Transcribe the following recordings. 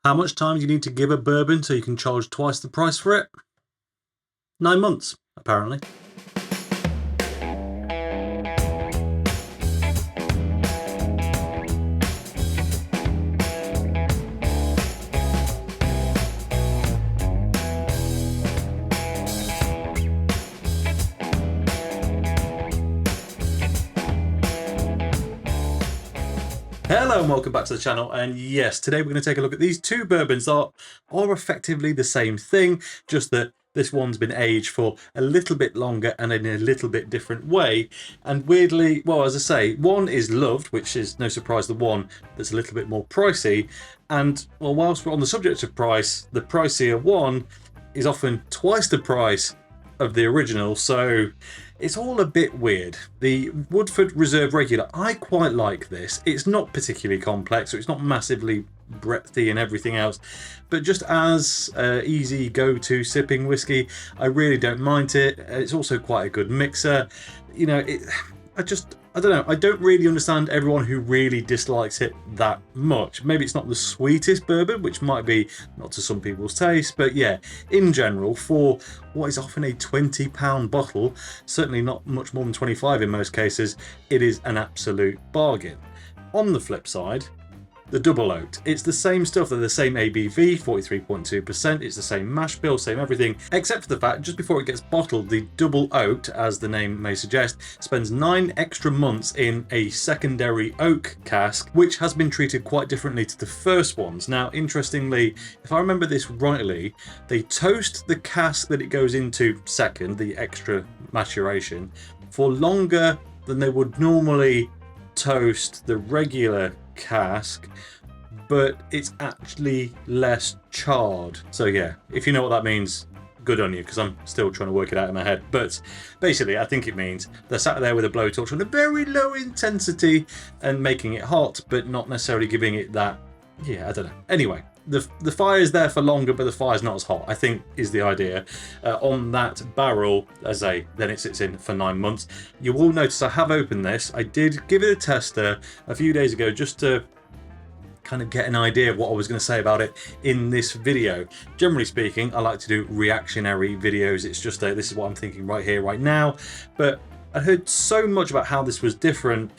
How much time do you need to give a bourbon so you can charge twice the price for it? 9 months, apparently. Hello and welcome back to the channel, and yes, today we're going to take a look at these two bourbons that are effectively the same thing, just that this one's been aged for a little bit longer and in a little bit different way. And weirdly, well, as I say, one is loved, which is no surprise, the one that's a little bit more pricey. And well, whilst we're on the subject of price, the pricier one is often twice the price of the original, so it's all a bit weird. The Woodford Reserve Regular, I quite like this. It's not particularly complex, so it's not massively breadthy and everything else, but just as easy go-to sipping whiskey, I really don't mind it. It's also quite a good mixer. You know, I don't know, I don't really understand everyone who really dislikes it that much. Maybe it's not the sweetest bourbon, which might be not to some people's taste, but yeah, in general, for what is often a £20 bottle, certainly not much more than 25 in most cases, it is an absolute bargain. On the flip side, the double oaked. It's the same stuff, they're the same ABV, 43.2%, it's the same mash bill, same everything, except for the fact just before it gets bottled, the double oaked, as the name may suggest, spends 9 extra months in a secondary oak cask, which has been treated quite differently to the first ones. Now, interestingly, if I remember this rightly, they toast the cask that it goes into second, the extra maturation, for longer than they would normally toast the regular cask, but it's actually less charred. So yeah, if you know what that means, good on you, because I'm still trying to work it out in my head. But basically, I think it means they're sat there with a blowtorch on a very low intensity and making it hot, but not necessarily giving it that, yeah, I don't know. Anyway, the fire is there for longer, but the fire's not as hot, I think, is the idea. On that barrel, as then it sits in for 9 months. You will notice I have opened this. I did give it a tester a few days ago just to kind of get an idea of what I was going to say about it in this video. Generally speaking, I like to do reactionary videos. It's just this is what I'm thinking right here, right now. But I heard so much about how this was different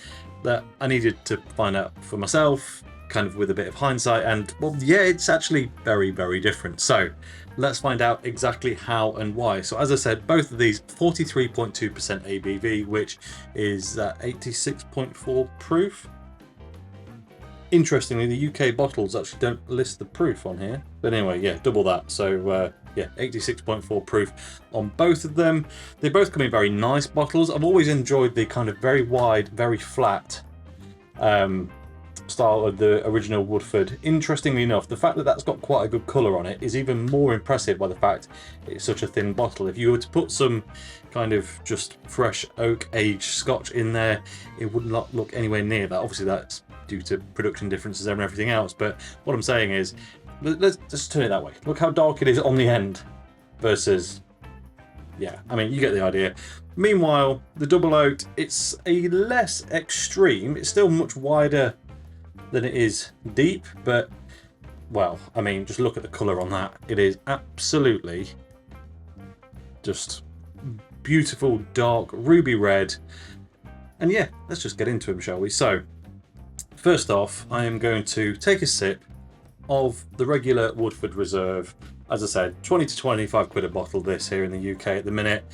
that I needed to find out for myself, kind of with a bit of hindsight, and well, yeah, it's actually very, very different. So let's find out exactly how and why. So as I said, both of these 43.2% ABV, which is 86.4 proof. Interestingly, the UK bottles actually don't list the proof on here, but anyway, yeah, double that. So yeah, 86.4 proof on both of them. They both come in very nice bottles. I've always enjoyed the kind of very wide, very flat style of the original Woodford. Interestingly enough, the fact that that's got quite a good colour on it is even more impressive by the fact it's such a thin bottle. If you were to put some kind of just fresh oak aged scotch in there, it would not look anywhere near that. Obviously that's due to production differences and everything else, but what I'm saying is, let's just turn it that way. Look how dark it is on the end versus, yeah, I mean, you get the idea. Meanwhile, the double oaked, it's a less extreme. It's still much wider than it is deep, but well, I mean, just look at the colour on that. It is absolutely just beautiful, dark ruby red. And yeah, let's just get into them, shall we? So first off, I am going to take a sip of the regular Woodford Reserve. As I said, 20 to 25 quid a bottle this here in the UK at the minute,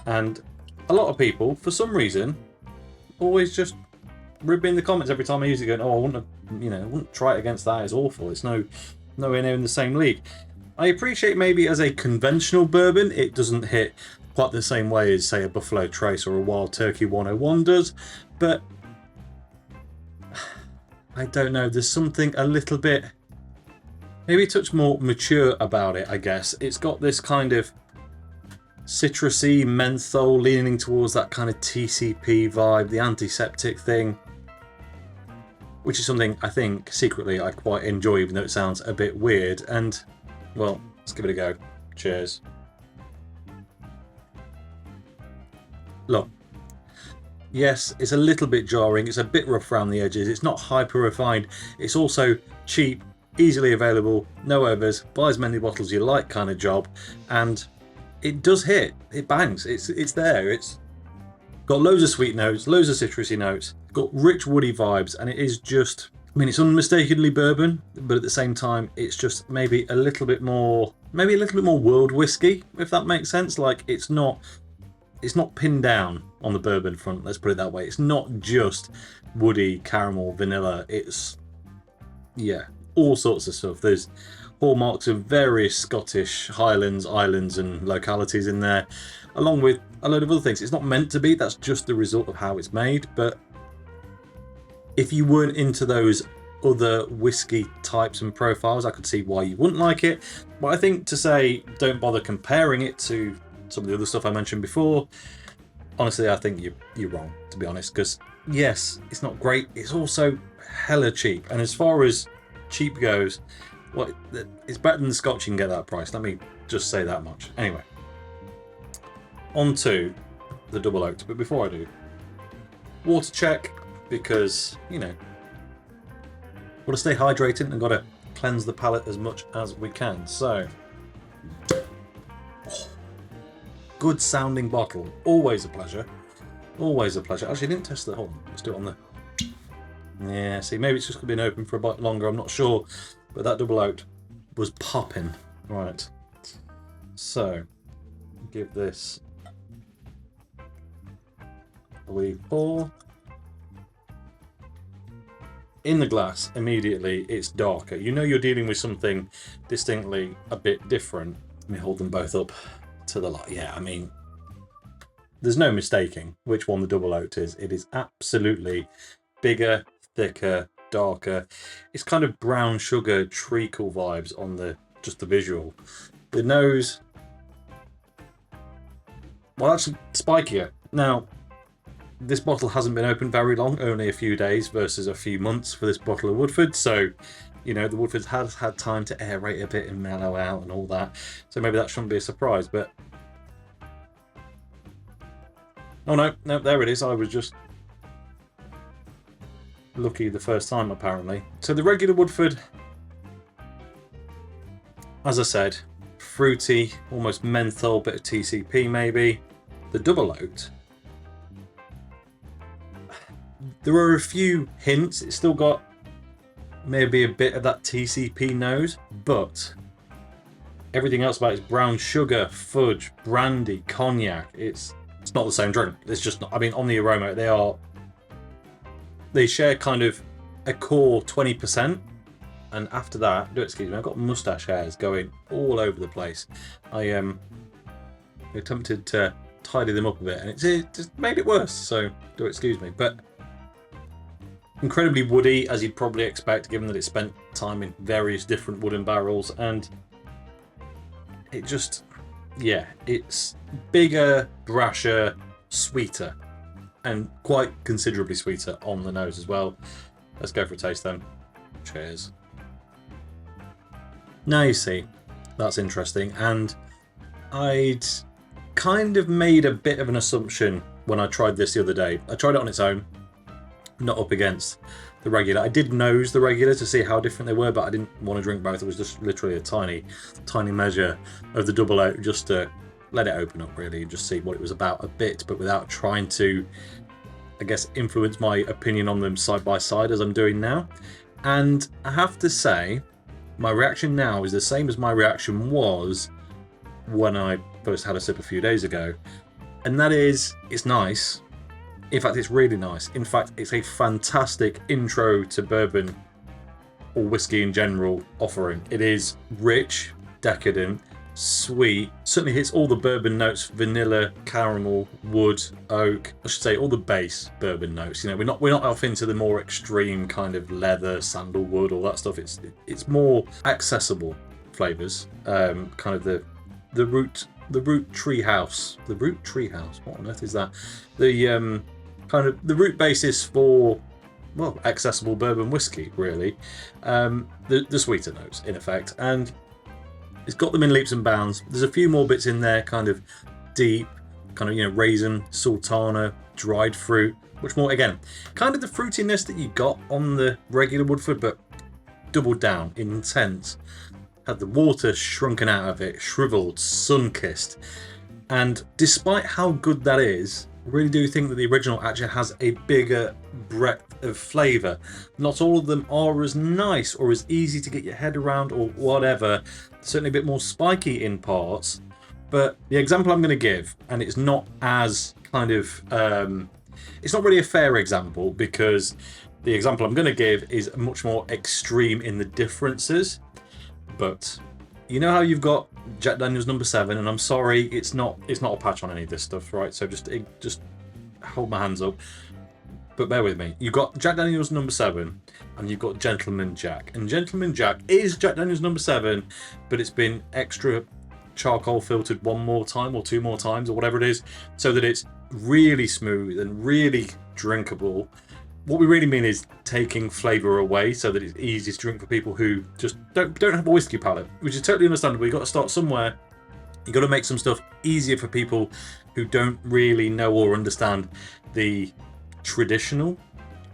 and a lot of people, for some reason, always just rib me in the comments every time I use it, going, "Oh, I wouldn't try it against that. It's awful. It's nowhere near in the same league." I appreciate maybe as a conventional bourbon, it doesn't hit quite the same way as, say, a Buffalo Trace or a Wild Turkey 101 does, but I don't know. There's something a little bit, maybe a touch more mature about it, I guess. It's got this kind of citrusy menthol leaning towards that kind of TCP vibe, the antiseptic thing, which is something I think secretly I quite enjoy, even though it sounds a bit weird. And well, let's give it a go. Cheers. Look, yes, it's a little bit jarring, it's a bit rough around the edges, it's not hyper refined, it's also cheap easily available, no overs, buy as many bottles you like kind of job, and it does hit. It bangs. It's there. It's got loads of sweet notes, loads of citrusy notes, got rich woody vibes, and it is just, I mean, it's unmistakably bourbon, but at the same time, it's just maybe a little bit more world whiskey, if that makes sense. Like, it's not pinned down on the bourbon front, let's put it that way. It's not just woody, caramel, vanilla. It's, yeah, all sorts of stuff. There's hallmarks of various Scottish highlands, islands, and localities in there, along with a load of other things. It's not meant to be, that's just the result of how it's made. But if you weren't into those other whiskey types and profiles, I could see why you wouldn't like it. But I think to say don't bother comparing it to some of the other stuff I mentioned before, honestly, I think you're wrong, to be honest. Because yes, it's not great, it's also hella cheap. And as far as cheap goes, well, it's better than the Scotch you can get that price. Let me just say that much. Anyway, on to the double oaked. But before I do, water check, because, you know, got to stay hydrated and got to cleanse the palate as much as we can. So, good sounding bottle. Always a pleasure. Always a pleasure. Actually, I didn't test the whole. Let's do it on the... Yeah, see, maybe it's just been open for a bit longer. I'm not sure. But that double oaked was popping. Right. So, give this a wee pour. In the glass, immediately, it's darker. You know you're dealing with something distinctly a bit different. Let me hold them both up to the light. Yeah, I mean, there's no mistaking which one the double oaked is. It is absolutely bigger, thicker, darker. It's kind of brown sugar treacle vibes on the visual. The nose, well, actually spikier. Now, this bottle hasn't been open very long, only a few days versus a few months for this bottle of Woodford. So, you know, the Woodford has had time to aerate a bit and mellow out and all that. So maybe that shouldn't be a surprise, but... Oh no, there it is. I was just lucky the first time, apparently. So the regular Woodford, as I said, fruity, almost menthol, bit of TCP maybe. The double oaked, there are a few hints. It's still got maybe a bit of that TCP nose, but everything else about it is brown sugar, fudge, brandy, cognac. It's not the same drink. It's just not. I mean, on the aroma, they share kind of a core 20%, and after that, excuse me, I've got mustache hairs going all over the place. I attempted to tidy them up a bit, and it just made it worse. So do excuse me, but incredibly woody, as you'd probably expect, given that it spent time in various different wooden barrels, and it just, yeah, it's bigger, brasher, sweeter, and quite considerably sweeter on the nose as well. Let's go for a taste then. Cheers. Now you see, that's interesting, and I'd kind of made a bit of an assumption when I tried this the other day. I tried it on its own, not up against the regular. I did nose the regular to see how different they were, but I didn't want to drink both. It was just literally a tiny measure of the double oak, just to let it open up really and just see what it was about a bit, but without trying to, I guess, influence my opinion on them side by side as I'm doing now. And I have to say, my reaction now is the same as my reaction was when I first had a sip a few days ago. And that is, it's nice. In fact, it's really nice. In fact, it's a fantastic intro to bourbon or whiskey in general offering. It is rich, decadent, sweet. Certainly hits all the bourbon notes: vanilla, caramel, wood, oak. I should say all the base bourbon notes. You know, we're not off into the more extreme kind of leather, sandalwood, all that stuff. It's more accessible flavors. Kind of the root treehouse. The root treehouse. What on earth is that? The kind of the root basis for, well, accessible bourbon whiskey, really. The sweeter notes, in effect, and it's got them in leaps and bounds. There's a few more bits in there, kind of deep, kind of, you know, raisin, sultana, dried fruit, much more, again, kind of the fruitiness that you got on the regular Woodford, but doubled down, intense, had the water shrunken out of it, shriveled, sun-kissed. And despite how good that is, I really do think that the original actually has a bigger breadth of flavour. Not all of them are as nice or as easy to get your head around or whatever. Certainly a bit more spiky in parts. But the example I'm going to give, and it's not as kind of, it's not really a fair example, because the example I'm going to give is much more extreme in the differences. But you know how you've got Jack Daniel's number 7, and I'm sorry, it's not a patch on any of this stuff, right? So just hold my hands up. But bear with me. You've got Jack Daniel's number 7, and you've got Gentleman Jack. And Gentleman Jack is Jack Daniel's number 7, but it's been extra charcoal filtered one more time or two more times or whatever it is, so that it's really smooth and really drinkable. What we really mean is taking flavour away so that it's easy to drink for people who just don't have a whiskey palate, which is totally understandable. You've got to start somewhere. You've got to make some stuff easier for people who don't really know or understand the traditional,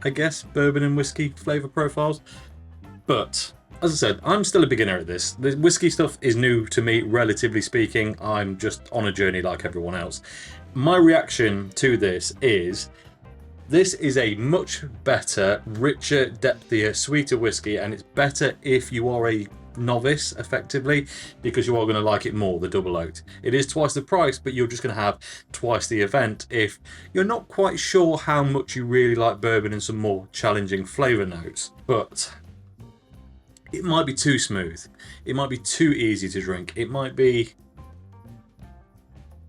I guess, bourbon and whiskey flavour profiles. But as I said, I'm still a beginner at this. The whiskey stuff is new to me, relatively speaking. I'm just on a journey like everyone else. My reaction to this is a much better, richer, depthier, sweeter whiskey, and it's better if you are a novice, effectively, because you are going to like it more, the double oaked. It is twice the price, but you're just going to have twice the event if you're not quite sure how much you really like bourbon and some more challenging flavour notes. But it might be too smooth. It might be too easy to drink. It might be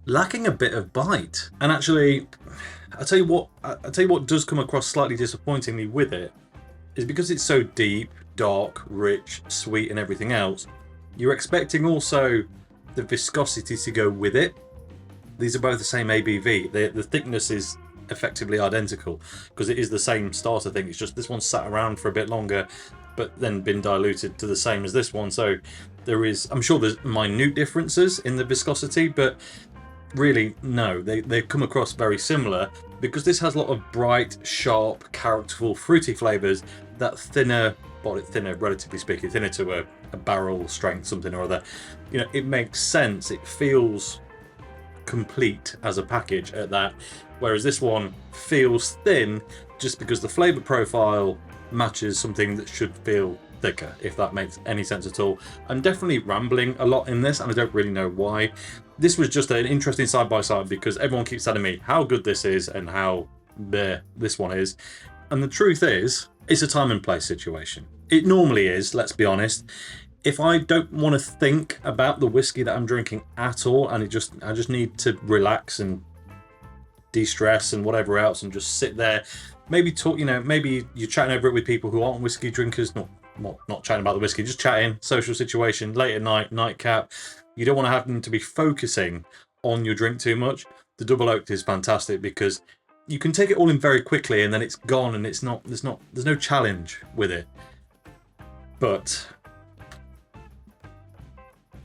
lacking a bit of bite. And actually, I'll tell you what does come across slightly disappointingly with it is because it's so deep, dark, rich, sweet, and everything else. You're expecting also the viscosity to go with it. These are both the same ABV. The thickness is effectively identical because it is the same starter thing. It's just this one sat around for a bit longer, but then been diluted to the same as this one. So there is, I'm sure there's minute differences in the viscosity, but really, no, they come across very similar because this has a lot of bright, sharp, characterful, fruity flavours that thinner, relatively speaking, thinner to a barrel strength, something or other. You know, it makes sense. It feels complete as a package at that, whereas this one feels thin just because the flavour profile matches something that should feel thicker, if that makes any sense at all. I'm definitely rambling a lot in this, and I don't really know why. This was just an interesting side-by-side because everyone keeps telling me how good this is and how bleh this one is. And the truth is, it's a time and place situation. It normally is, let's be honest. If I don't want to think about the whiskey that I'm drinking at all, and I just need to relax and de-stress and whatever else and just sit there, maybe talk, you know, maybe you're chatting over it with people who aren't whiskey drinkers, not chatting about the whiskey, just chatting, social situation, late at night, nightcap. You don't want to have them to be focusing on your drink too much. The double oaked is fantastic because you can take it all in very quickly and then it's gone, and there's no challenge with it. But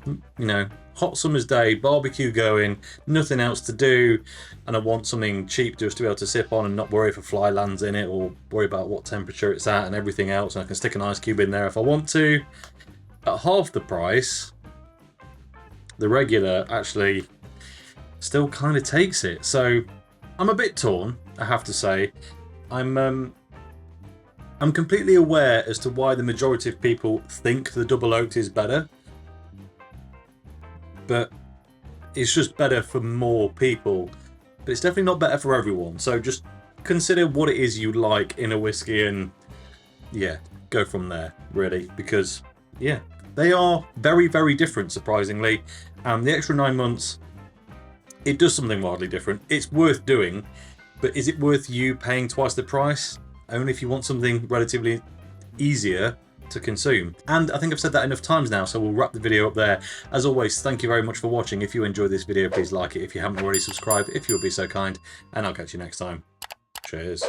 you know, hot summer's day, barbecue going, nothing else to do, and I want something cheap just to be able to sip on and not worry if a fly lands in it or worry about what temperature it's at and everything else, and I can stick an ice cube in there if I want to. At half the price, the regular actually still kind of takes it. So I'm a bit torn, I have to say. I'm completely aware as to why the majority of people think the double oaked is better, but it's just better for more people. But it's definitely not better for everyone. So just consider what it is you like in a whiskey and yeah, go from there, really. Because yeah, they are very, very different, surprisingly. And the extra 9 months, it does something wildly different. It's worth doing, but is it worth you paying twice the price? Only if you want something relatively easier to consume. And I think I've said that enough times now, so we'll wrap the video up there. As always, thank you very much for watching. If you enjoyed this video, please like it. If you haven't already, subscribe if you'll be so kind, and I'll catch you next time. Cheers.